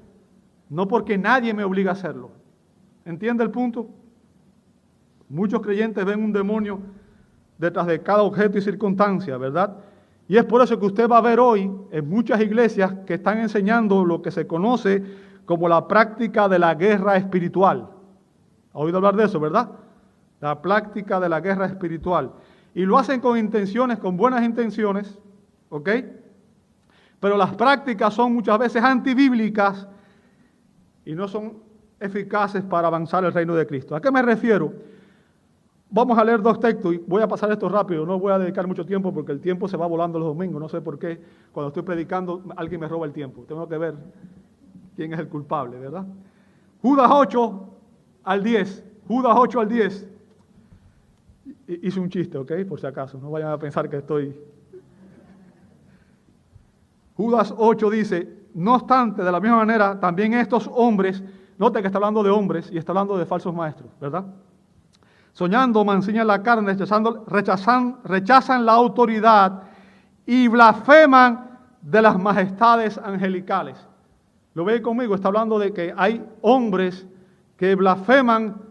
No porque nadie me obliga a hacerlo. ¿Entiende el punto? Muchos creyentes ven un demonio detrás de cada objeto y circunstancia, ¿verdad? Y es por eso que usted va a ver hoy en muchas iglesias que están enseñando lo que se conoce como la práctica de la guerra espiritual. ¿Ha oído hablar de eso, verdad? La práctica de la guerra espiritual. Y lo hacen con intenciones, con buenas intenciones, ¿ok? Pero las prácticas son muchas veces antibíblicas y no son eficaces para avanzar el reino de Cristo. ¿A qué me refiero? Vamos a leer dos textos y voy a pasar esto rápido, no voy a dedicar mucho tiempo porque el tiempo se va volando los domingos, no sé por qué cuando estoy predicando alguien me roba el tiempo, tengo que ver quién es el culpable, ¿verdad? Judas 8 al 10, Judas 8 al 10, hice un chiste, ¿ok? Por si acaso, no vayan a pensar que estoy... Judas 8 dice, no obstante, de la misma manera, también estos hombres, note que está hablando de hombres y está hablando de falsos maestros, ¿verdad? Soñando, mancillan la carne, rechazan la autoridad y blasfeman de las majestades angelicales. ¿Lo ve conmigo? Está hablando de que hay hombres que blasfeman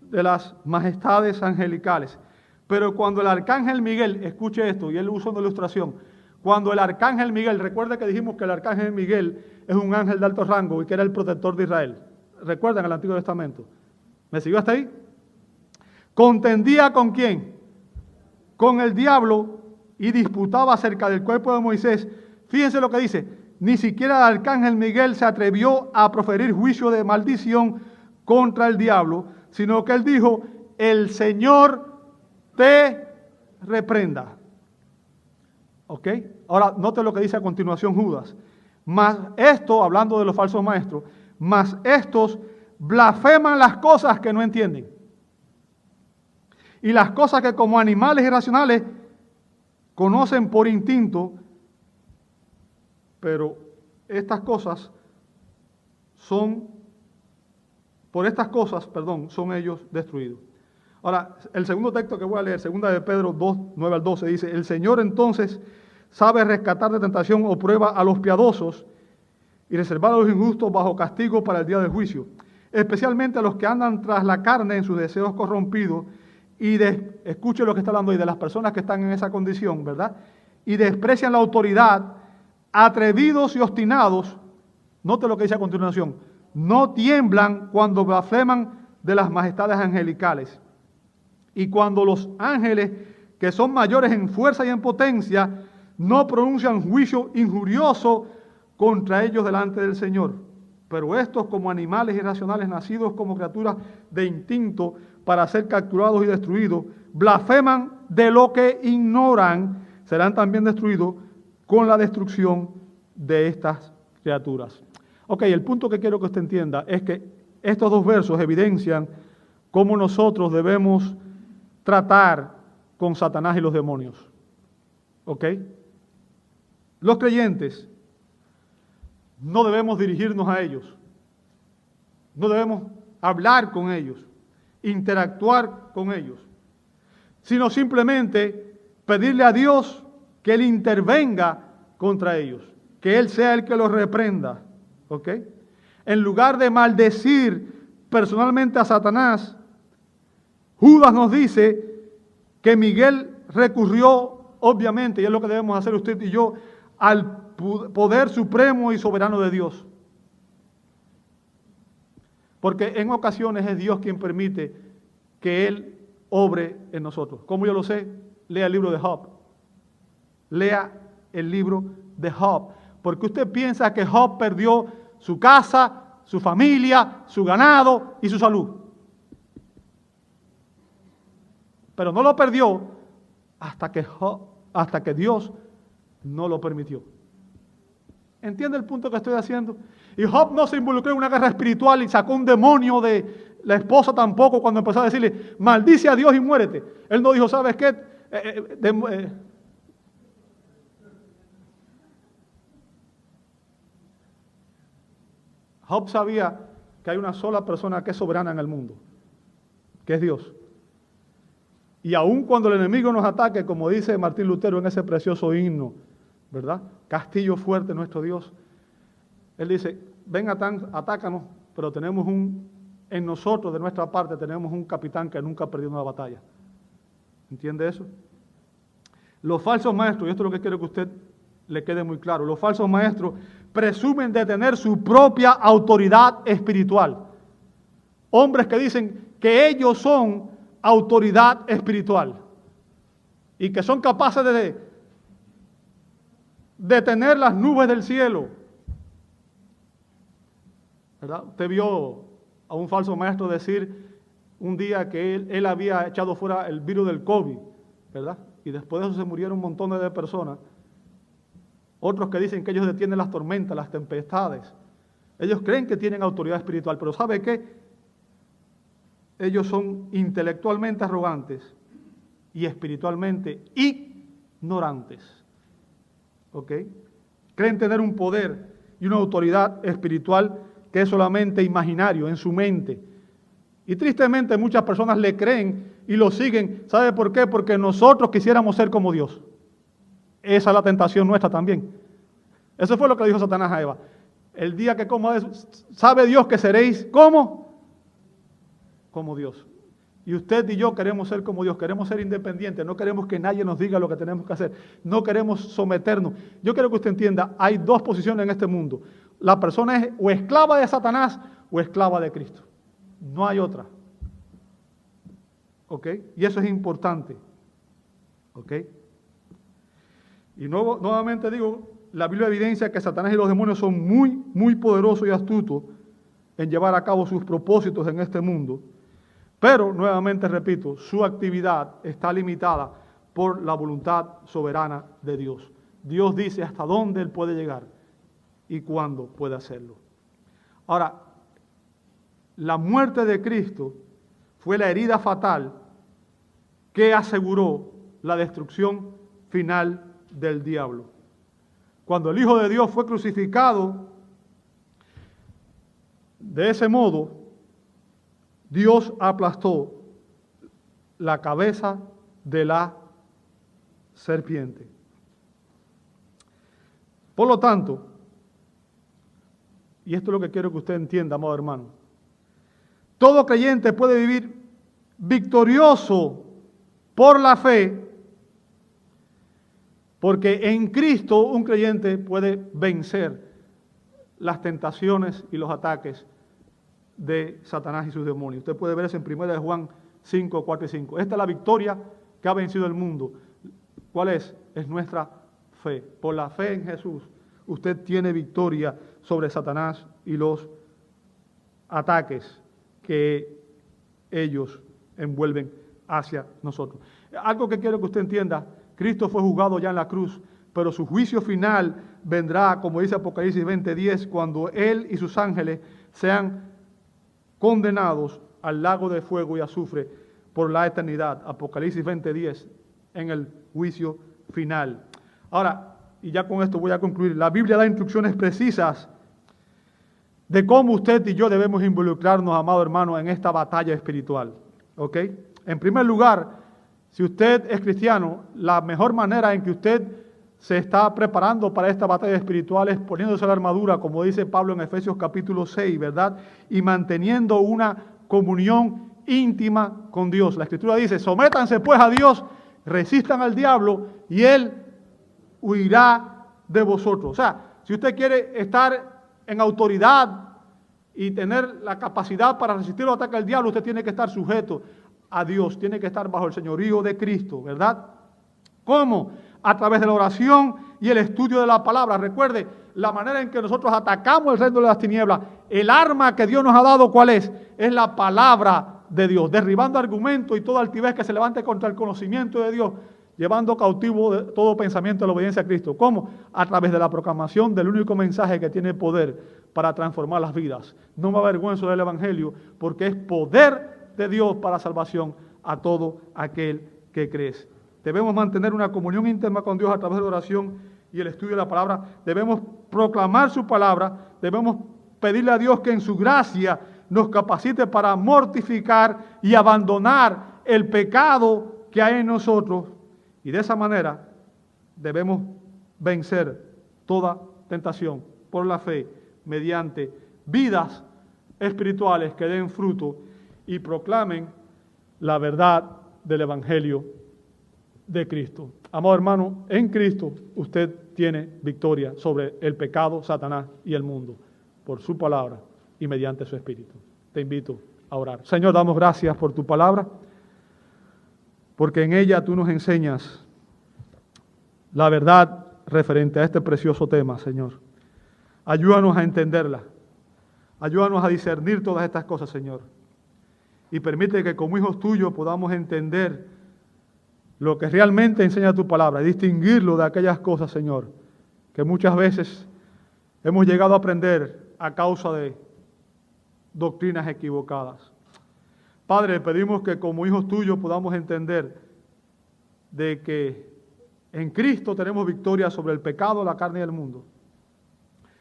de las majestades angelicales. Pero cuando el arcángel Miguel, escuche esto, y él usa una ilustración, cuando el arcángel Miguel, recuerda que dijimos que el arcángel Miguel es un ángel de alto rango y que era el protector de Israel. ¿Recuerdan el Antiguo Testamento? ¿Me siguió hasta ahí? Contendía ¿con quién? Con el diablo y disputaba acerca del cuerpo de Moisés. Fíjense lo que dice, ni siquiera el arcángel Miguel se atrevió a proferir juicio de maldición contra el diablo, sino que él dijo, el Señor te reprenda. ¿Ok? Ahora, note lo que dice a continuación Judas. Mas esto, hablando de los falsos maestros, mas estos blasfeman las cosas que no entienden. Y las cosas que como animales irracionales conocen por instinto, pero estas cosas son, por estas cosas, perdón, son ellos destruidos. Ahora, el segundo texto que voy a leer, 2 de Pedro 2, 9 al 12, dice, el Señor entonces sabe rescatar de tentación o prueba a los piadosos y reservar a los injustos bajo castigo para el día del juicio, especialmente a los que andan tras la carne en sus deseos corrompidos, y escuche lo que está hablando ahí de las personas que están en esa condición, ¿verdad? Y desprecian la autoridad, atrevidos y obstinados, note lo que dice a continuación, no tiemblan cuando blasfeman de las majestades angelicales. Y cuando los ángeles, que son mayores en fuerza y en potencia, no pronuncian juicio injurioso contra ellos delante del Señor. Pero estos, como animales irracionales, nacidos como criaturas de instinto para ser capturados y destruidos, blasfeman de lo que ignoran, serán también destruidos con la destrucción de estas criaturas. Ok, el punto que quiero que usted entienda es que estos dos versos evidencian cómo nosotros debemos tratar con Satanás y los demonios. ¿Ok? Los creyentes no debemos dirigirnos a ellos, no debemos hablar con ellos, interactuar con ellos, sino simplemente pedirle a Dios que Él intervenga contra ellos, que Él sea el que los reprenda. ¿Ok? En lugar de maldecir personalmente a Satanás, Judas nos dice que Miguel recurrió, obviamente, y es lo que debemos hacer usted y yo, al poder supremo y soberano de Dios. Porque en ocasiones es Dios quien permite que Él obre en nosotros. ¿Cómo yo lo sé? Lea el libro de Job. Lea el libro de Job. Porque usted piensa que Job perdió su casa, su familia, su ganado y su salud. Pero no lo perdió hasta que Dios no lo permitió. ¿Entiende el punto que estoy haciendo? Y Job no se involucró en una guerra espiritual y sacó un demonio de la esposa tampoco cuando empezó a decirle, maldice a Dios y muérete. Él no dijo, ¿sabes qué? Job sabía que hay una sola persona que es soberana en el mundo, que es Dios. Y aun cuando el enemigo nos ataque, como dice Martín Lutero en ese precioso himno, ¿verdad? Castillo fuerte nuestro Dios. Él dice, ven atácanos, pero tenemos en nosotros, de nuestra parte, tenemos un capitán que nunca ha perdido una batalla. ¿Entiende eso? Los falsos maestros, y esto es lo que quiero que usted le quede muy claro, los falsos maestros presumen de tener su propia autoridad espiritual. Hombres que dicen que ellos son autoridad espiritual y que son capaces de detener las nubes del cielo. ¿Verdad? Usted vio a un falso maestro decir un día que él había echado fuera el virus del COVID, ¿verdad? Y después de eso se murieron un montón de personas. Otros que dicen que ellos detienen las tormentas, las tempestades. Ellos creen que tienen autoridad espiritual, pero ¿sabe qué? Ellos son intelectualmente arrogantes y espiritualmente ignorantes. ¿Ok? Creen tener un poder y una autoridad espiritual que es solamente imaginario, en su mente. Y tristemente muchas personas le creen y lo siguen. ¿Sabe por qué? Porque nosotros quisiéramos ser como Dios. Esa es la tentación nuestra también. Eso fue lo que dijo Satanás a Eva. El día que coma eso, ¿sabe Dios que seréis como? Como Dios. Y usted y yo queremos ser como Dios, queremos ser independientes, no queremos que nadie nos diga lo que tenemos que hacer, no queremos someternos. Yo quiero que usted entienda, hay dos posiciones en este mundo. La persona es o esclava de Satanás o esclava de Cristo. No hay otra. ¿Ok? Y eso es importante. ¿Ok? Y nuevamente digo, la Biblia evidencia que Satanás y los demonios son muy, muy poderosos y astutos en llevar a cabo sus propósitos en este mundo. Pero, nuevamente repito, su actividad está limitada por la voluntad soberana de Dios. Dios dice hasta dónde Él puede llegar y cuándo puede hacerlo. Ahora, la muerte de Cristo fue la herida fatal que aseguró la destrucción final del diablo. Cuando el Hijo de Dios fue crucificado, de ese modo, Dios aplastó la cabeza de la serpiente. Por lo tanto, y esto es lo que quiero que usted entienda, amado hermano, todo creyente puede vivir victorioso por la fe, porque en Cristo un creyente puede vencer las tentaciones y los ataques de Satanás y sus demonios. Usted puede ver eso en 1 Juan 5, 4 y 5. Esta es la victoria que ha vencido el mundo. ¿Cuál es? Es nuestra fe. Por la fe en Jesús, usted tiene victoria sobre Satanás y los ataques que ellos envuelven hacia nosotros. Algo que quiero que usted entienda, Cristo fue juzgado ya en la cruz, pero su juicio final vendrá, como dice Apocalipsis 20:10, cuando Él y sus ángeles sean condenados al lago de fuego y azufre por la eternidad. Apocalipsis 20:10, en el juicio final. Ahora, y ya con esto voy a concluir, la Biblia da instrucciones precisas de cómo usted y yo debemos involucrarnos, amado hermano, en esta batalla espiritual. ¿Ok? En primer lugar, si usted es cristiano, la mejor manera en que usted se está preparando para esta batalla espiritual es poniéndose la armadura, como dice Pablo en Efesios capítulo 6, ¿verdad? Y manteniendo una comunión íntima con Dios. La Escritura dice, sométanse pues a Dios, resistan al diablo y Él huirá de vosotros. O sea, si usted quiere estar en autoridad y tener la capacidad para resistir los ataques del diablo, usted tiene que estar sujeto a Dios, tiene que estar bajo el señorío de Cristo, ¿verdad? ¿Cómo? A través de la oración y el estudio de la palabra. Recuerde, la manera en que nosotros atacamos el reino de las tinieblas, el arma que Dios nos ha dado, ¿cuál es? Es la palabra de Dios, derribando argumentos y toda altivez que se levante contra el conocimiento de Dios, llevando cautivo todo pensamiento a la obediencia a Cristo. ¿Cómo? A través de la proclamación del único mensaje que tiene poder para transformar las vidas. No me avergüenzo del Evangelio, porque es poder de Dios para salvación a todo aquel que cree. Debemos mantener una comunión íntima con Dios a través de la oración y el estudio de la palabra. Debemos proclamar su palabra. Debemos pedirle a Dios que en su gracia nos capacite para mortificar y abandonar el pecado que hay en nosotros. Y de esa manera debemos vencer toda tentación por la fe mediante vidas espirituales que den fruto y proclamen la verdad del Evangelio de Cristo. Amado hermano, en Cristo usted tiene victoria sobre el pecado, Satanás y el mundo, por su palabra y mediante su Espíritu. Te invito a orar. Señor, damos gracias por tu palabra, porque en ella tú nos enseñas la verdad referente a este precioso tema, Señor. Ayúdanos a entenderla. Ayúdanos a discernir todas estas cosas, Señor. Y permite que como hijos tuyos podamos entender lo que realmente enseña tu palabra, distinguirlo de aquellas cosas, Señor, que muchas veces hemos llegado a aprender a causa de doctrinas equivocadas. Padre, pedimos que como hijos tuyos podamos entender de que en Cristo tenemos victoria sobre el pecado, la carne y el mundo.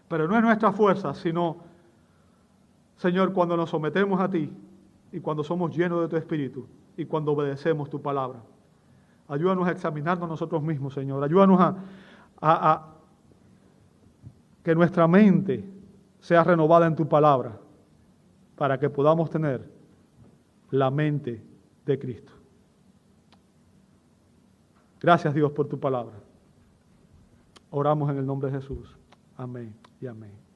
Pero no es nuestra fuerza, sino, Señor, cuando nos sometemos a ti y cuando somos llenos de tu Espíritu y cuando obedecemos tu palabra. Ayúdanos a examinarnos nosotros mismos, Señor. Ayúdanos a que nuestra mente sea renovada en tu palabra para que podamos tener la mente de Cristo. Gracias, Dios, por tu palabra. Oramos en el nombre de Jesús. Amén y amén.